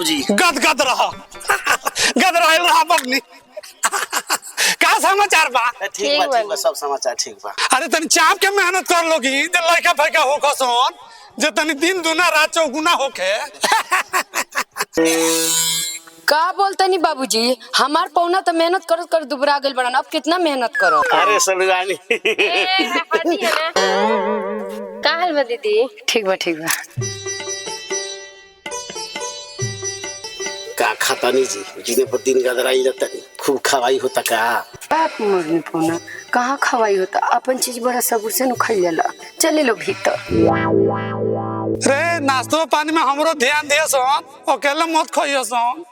बाबूजी। गद गद रहा गद रहा बबनी। का समाचार बा? ठीक बा सब समाचार ठीक बा। अरे तनी चाप के मेहनत कर लोगी लड़का फैका होखो सोन जे तनी दिन दुना रात चौगुना होखे। का बोलतनी बाबूजी, हमार पौना तो मेहनत करत कर दुबरा गेल बड़न, अब कितना मेहनत करो। अरे सलगानी का हाल बा दीदी? ठीक बा ठीक बा। का खाता नहीं जी, जीने पर दिन गदराई रहता नहीं, खूब खवाई होता का। बाप मोरनी पौना कहाँ खवाई होता, अपन चीज बड़ा सबूर से नु खाई जाला। चले लो भीतर। रे नाश्तो पानी में हमरो ध्यान दिए सोन, अकेले मत खाइयो सोन।